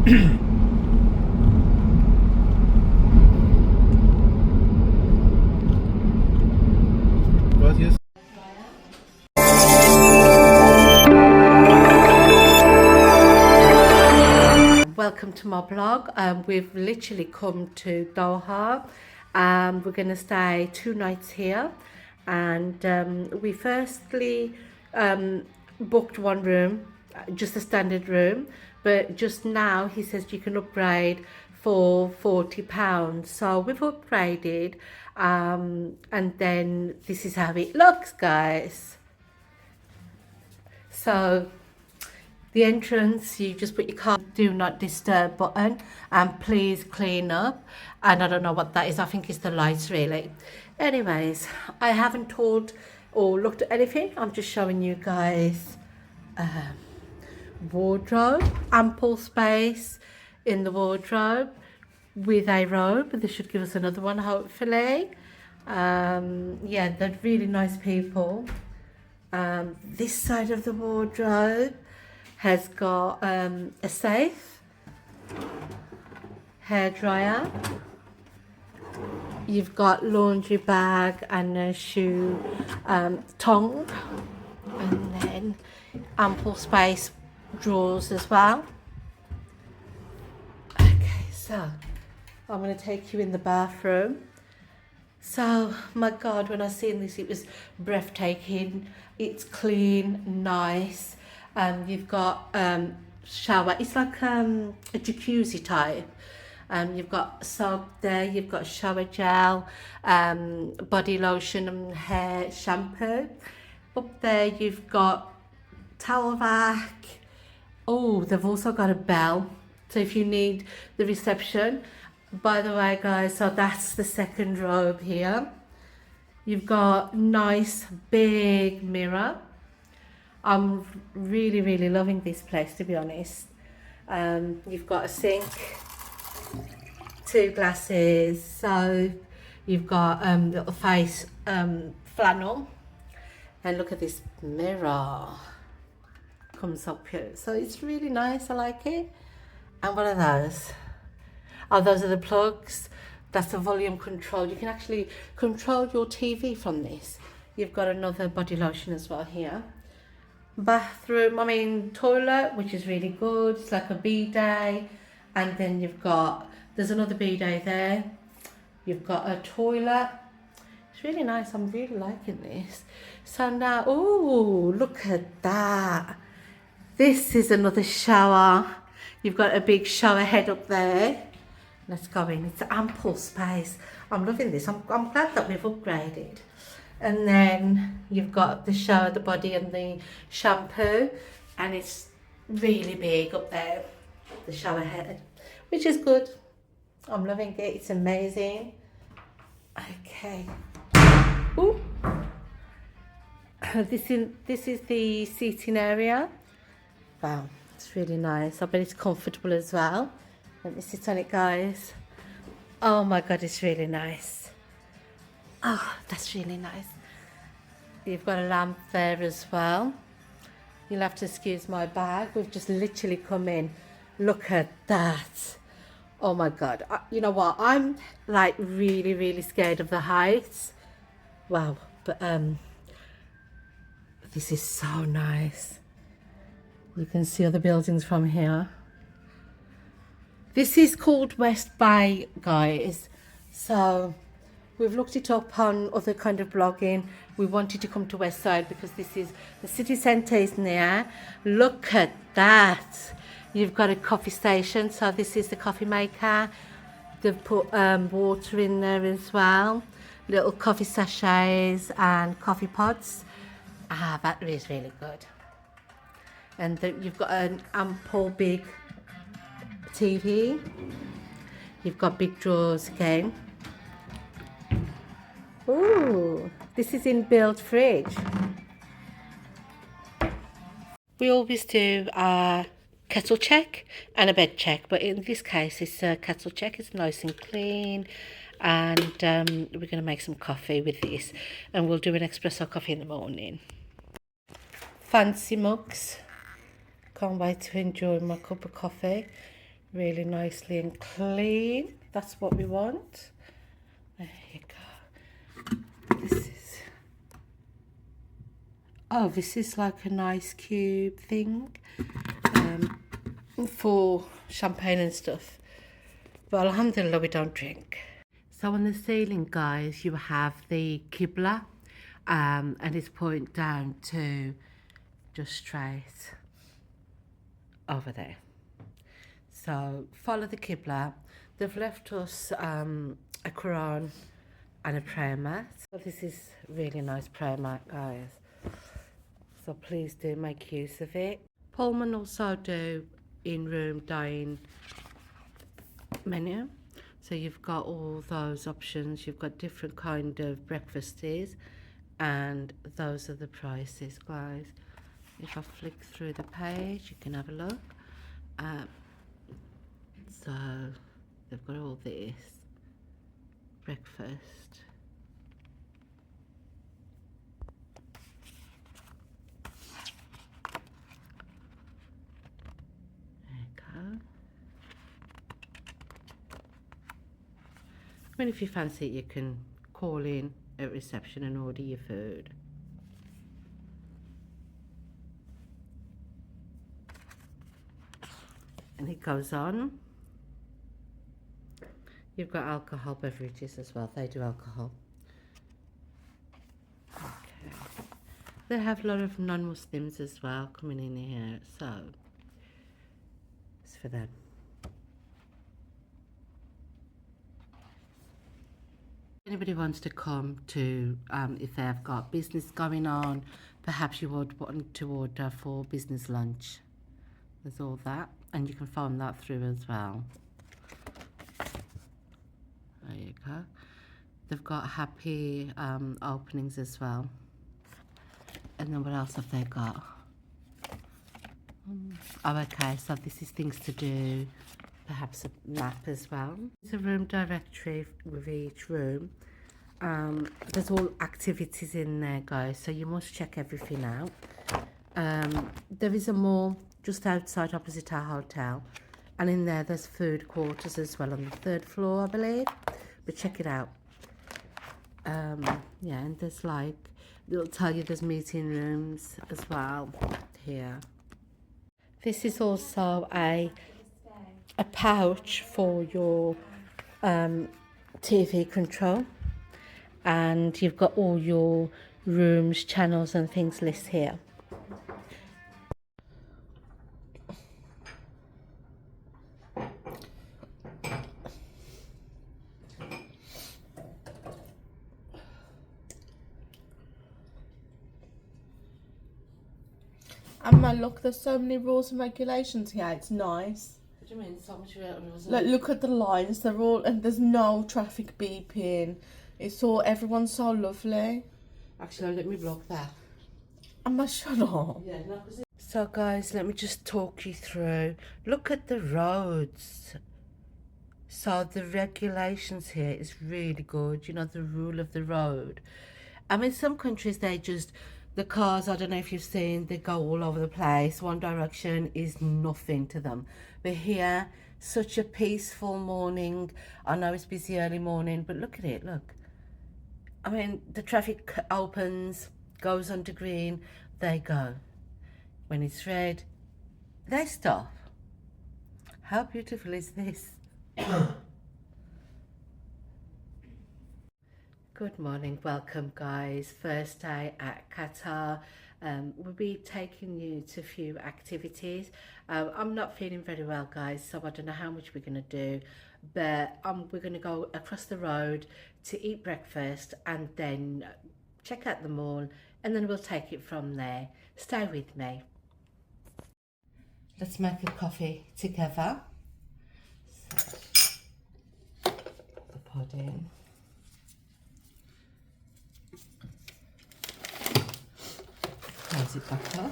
Gracias. Welcome to my blog. We've literally come to Doha. We're going to stay 2 nights here, and we firstly booked one room, just a standard room, but just now he says you can upgrade for £40. So we've upgraded, and then this is how it looks, guys. So the entrance, you just put your car do not disturb button, and please clean up. And I don't know what that is. I think it's the lights, really. Anyways, I haven't told or looked at anything. I'm just showing you guys wardrobe, ample space in the wardrobe with a robe. They should give us another one, hopefully. Yeah, they're really nice people. This side of the wardrobe has got a safe, hair dryer, you've got laundry bag and a shoe tongue, and then ample space drawers as well. Okay, so I'm going to take you in the bathroom. So, my God, when I seen this, it was breathtaking. It's clean, nice. You've got shower. It's like a jacuzzi type. You've got soap there. You've got shower gel, body lotion and hair shampoo. Up there, you've got towel rack. Oh, they've also got a bell. So if you need the reception. By the way, guys, so that's the second robe here. You've got nice big mirror. I'm really loving this place, to be honest. You've got a sink, 2 glasses, so you've got little face flannel, and look at this mirror, comes up here. So it's really nice. I like it. And what are those? Oh, those are the plugs. That's the volume control. You can actually control your TV from this. You've got another body lotion as well here. Bathroom, toilet, which is really good. It's like a bidet. And then there's another bidet there. You've got a toilet. It's really nice. I'm really liking this. So now, oh, look at that. This is another shower. You've got a big shower head up there. Let's go in. It's ample space. I'm loving this. I'm glad that we've upgraded. And then you've got the shower, the body and the shampoo. And it's really big up there, the shower head, which is good. I'm loving it. It's amazing. Okay. Ooh. This is the seating area. Wow, it's really nice. I bet it's comfortable as well. Let me sit on it, guys. Oh my God, it's really nice. Oh, that's really nice. You've got a lamp there as well. You'll have to excuse my bag. We've just literally come in. Look at that. Oh my God. You know what? I'm like really scared of the heights. Wow. But this is so nice. You can see other buildings from here. This is called West Bay, guys. So we've looked it up on other kind of blogging. We wanted to come to West Side because this is the city centre is near. Look at that. You've got a coffee station. So this is the coffee maker. They've put water in there as well. Little coffee sachets and coffee pods. That is really good. And you've got an ample big TV. You've got big drawers again. Ooh, this is in-built fridge. We always do a kettle check and a bed check, but in this case it's a kettle check. It's nice and clean, and we're going to make some coffee with this, and we'll do an espresso coffee in the morning. Fancy mugs. Can't wait to enjoy my cup of coffee. really nicely and clean. That's what we want. There you go. This is like an ice cube thing for champagne and stuff. But alhamdulillah, we don't drink. So on the ceiling, guys, you have the Qibla, and it's pointing down to just straight over there. So follow the Qibla. They've left us a Quran and a prayer mat. So this is really nice prayer mat, guys. So please do make use of it. Pullman also do in-room dining menu. So you've got all those options. You've got different kind of breakfasts, and those are the prices, guys. If I flick through the page, you can have a look. So they've got all this breakfast. There you go. I mean, if you fancy it, you can call in at reception and order your food. And it goes on. You've got alcohol beverages as well. They do alcohol. Okay. They have a lot of non-Muslims as well coming in here, so it's for them. Anybody wants to come to, if they've got business going on, perhaps you would want to order for business lunch. There's all that, and you can phone that through as well. There you go. They've got happy openings as well. And then what else have they got? Oh, okay, so this is things to do, perhaps a map as well. There's a room directory with each room. There's all activities in there, guys, so you must check everything out. There is a mall just outside opposite our hotel, and in there there's food quarters as well on the 3rd floor, I believe, but check it out. Yeah, and there's like, it'll tell you there's meeting rooms as well here. This is also a pouch for your TV control, and you've got all your rooms, channels and things listed here. And man, look, there's so many rules and regulations here. It's nice. What do you mean, so much rules? Look at the lines. They're all, and there's no traffic beeping. It's all, everyone's so lovely. Actually, let me block that. Am I shut up? Yeah, no, so guys, let me just talk you through. Look at the roads. So the regulations here is really good. You know, the rule of the road. I mean, some countries, the cars, I don't know if you've seen, they go all over the place. One direction is nothing to them. But here, such a peaceful morning. I know it's busy early morning, but look at it, look. I mean, the traffic opens, goes onto green, they go. When it's red, they stop. How beautiful is this? Good morning, welcome guys. First day at Qatar. We'll be taking you to a few activities. I'm not feeling very well, guys, so I don't know how much we're going to do, but we're going to go across the road to eat breakfast and then check out the mall, and then we'll take it from there. Stay with me. Let's make a coffee together. So, the pudding. Close it back up.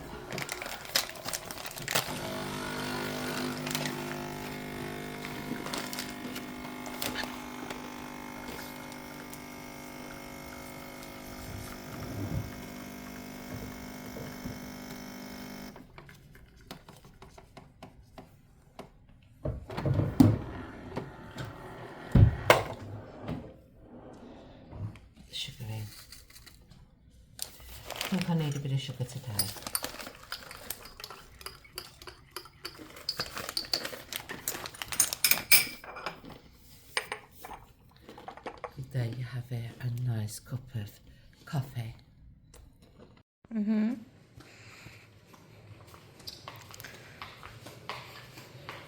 think I need a bit of sugar today. There you have it, a nice cup of coffee.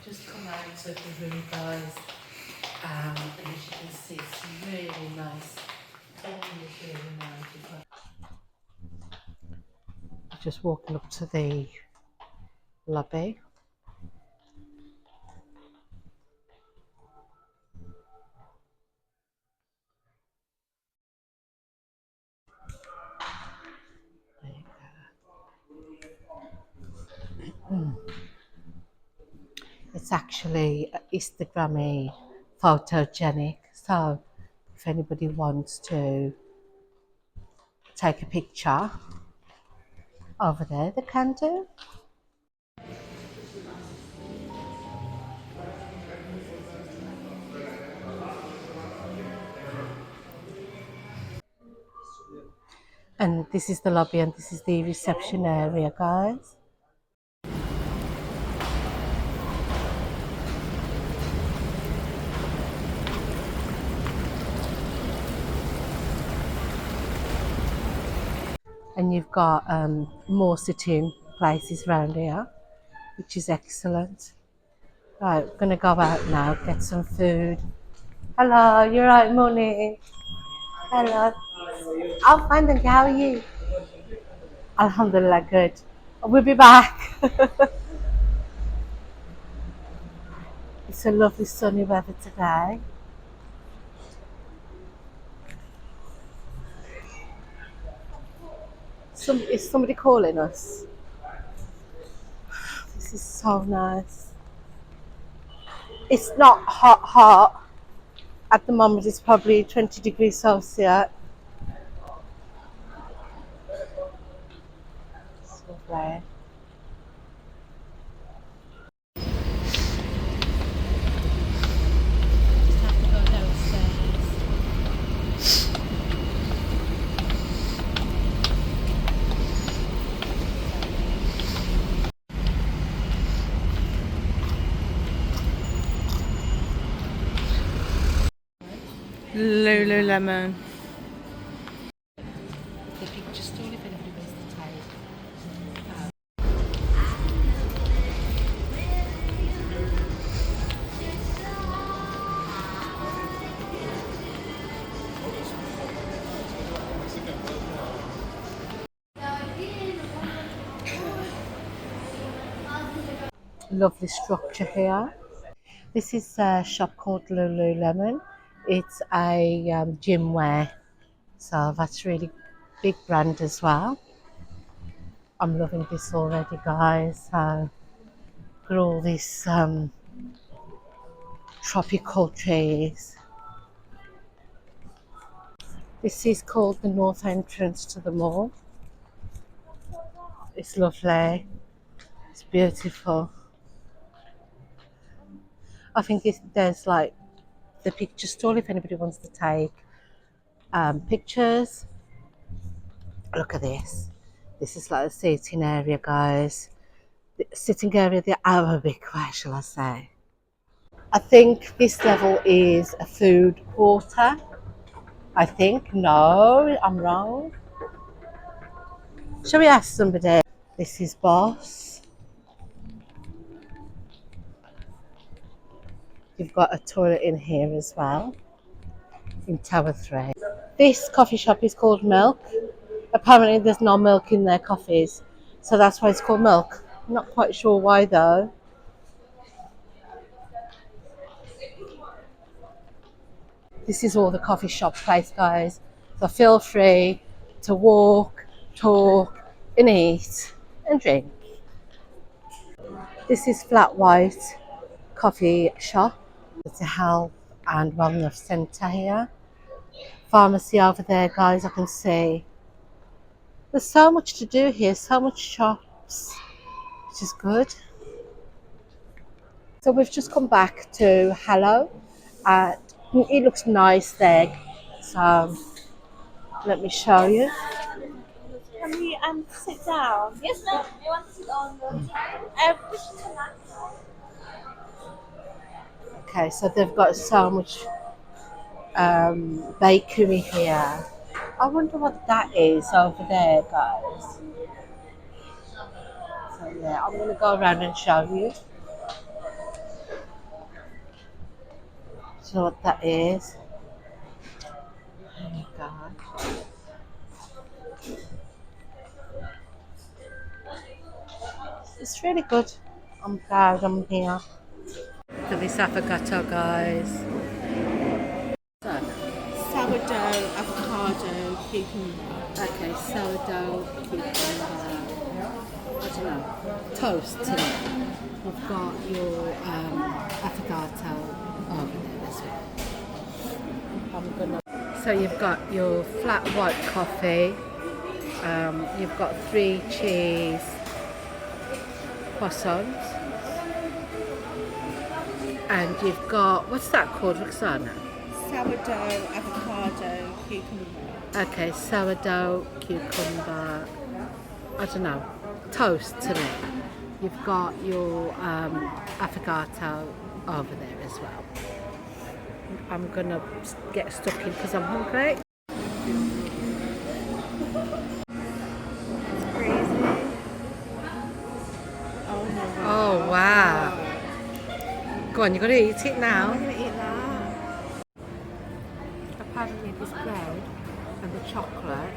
Just come out of the room, guys, and as you can see, it's really nice. Really nice. Just walking up to the lobby. There you go. It's actually Instagrammy photogenic, so if anybody wants to take a picture over there, they can do. And this is the lobby and this is the reception area, guys. And you've got more sitting places around here, which is excellent. Right, we're gonna go out now, get some food. Hello, you're right, morning. Hello. I'm fine, thank you. How are you? Alhamdulillah, good. We'll be back. It's a lovely sunny weather today. Is somebody calling us? This is so nice. It's not hot. At the moment it's probably 20 degrees Celsius. It's lovely. Just have to go downstairs. Lululemon. The picture stall if anybody wants to take. Lovely structure here. This is a shop called Lululemon. It's a gym wear, so that's really big brand as well. I'm loving this already, guys. So got all these tropical trees. This is called the north entrance to the mall. It's lovely. It's beautiful. I think there's like the picture stall if anybody wants to take pictures. Look at this. This is like a seating area, guys. The sitting area, the Arabic way, shall I say. I think this level is a food quarter. I think. No, I'm wrong. Shall we ask somebody? This is Boss. You've got a toilet in here as well, in Tower 3. This coffee shop is called Milk. Apparently there's no milk in their coffees, so that's why it's called Milk. I'm not quite sure why though. This is all the coffee shop place, guys. So feel free to walk, talk, and eat, and drink. This is Flat White Coffee Shop. It's a health and wellness centre here. Pharmacy over there, guys, I can see. There's so much to do here, so much shops, which is good. So we've just come back to Hello. It looks nice there, so let me show you. and sit down. Yes, ma'am. You want to sit on the push to that. Okay, so they've got so much bakery here. I wonder what that is over there, guys. So yeah, I'm gonna go around and show you. So what that is. Oh my god. It's really good. I'm proud I'm here. For this avocado, guys. So, Sourdough, avocado, cucumber. okay, sourdough, cucumber, I don't know, toast today. We've got your avocado over there as well. So you've got your flat white coffee, you've got 3 cheese croissants, and you've got, what's that called, Roxana? Sourdough, avocado, cucumber. Okay, sourdough, cucumber, I don't know, toast to me. You've got your avocado over there as well. I'm gonna get stuck in because I'm hungry. Oh wow. Go on, you gotta eat it now. I'm gonna eat that. Apparently this bread and the chocolate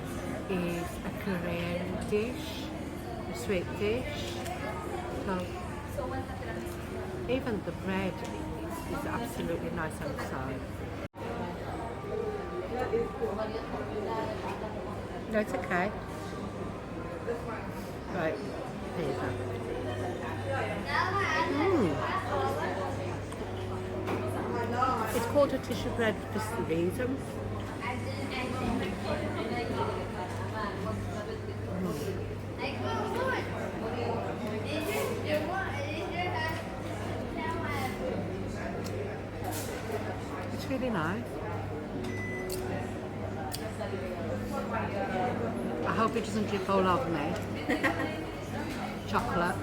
is a Korean dish, a sweet dish. So even the bread is absolutely nice on the side. No, it's okay. Right, there you go. It's called a tissue bread for some reason. It's really nice. I hope it doesn't drip all over me. Chocolate.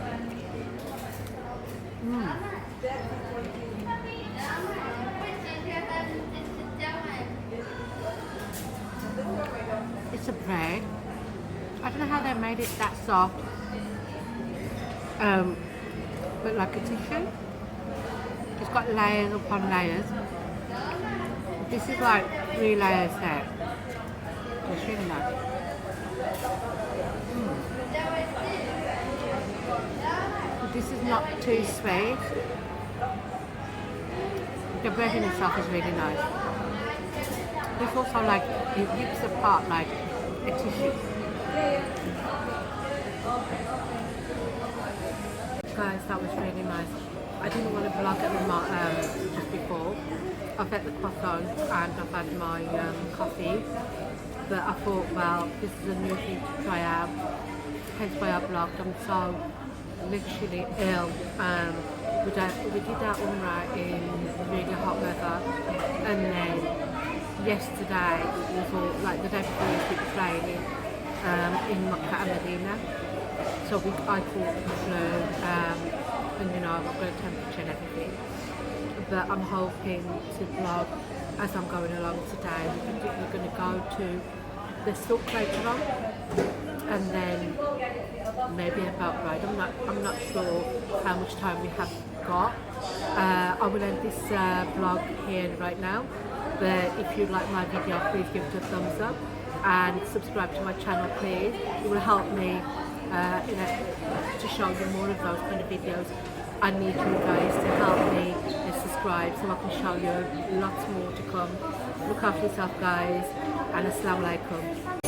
It's a bread. I don't know how they made it that soft. But like a tissue. It's got layers upon layers. This is like 3 layers there. It's really nice. This is not too sweet. The bread in itself is really nice. It's also like, it rips apart like a tissue. Guys, that was really nice. I didn't want to vlog it just before. I've had the croissant and I've had my coffee. But I thought, well, this is a new thing to try out. Hence why I vlogged. I'm so literally ill. We did our Umrah in really hot weather, and then yesterday it was all like the day before it was raining in Makkah and Medina. So I caught the flu, and you know I've got a temperature and everything. But I'm hoping to vlog as I'm going along today. We're going to go to the souk later on, and then maybe a boat ride. I'm not sure how much time we have got. I will end this vlog here right now. But if you like my video, please give it a thumbs up and subscribe to my channel, please. It will help me to show you more of those kind of videos. I need you guys to help me and subscribe so I can show you lots more to come. Look after yourself, guys, and Assalamu alaikum.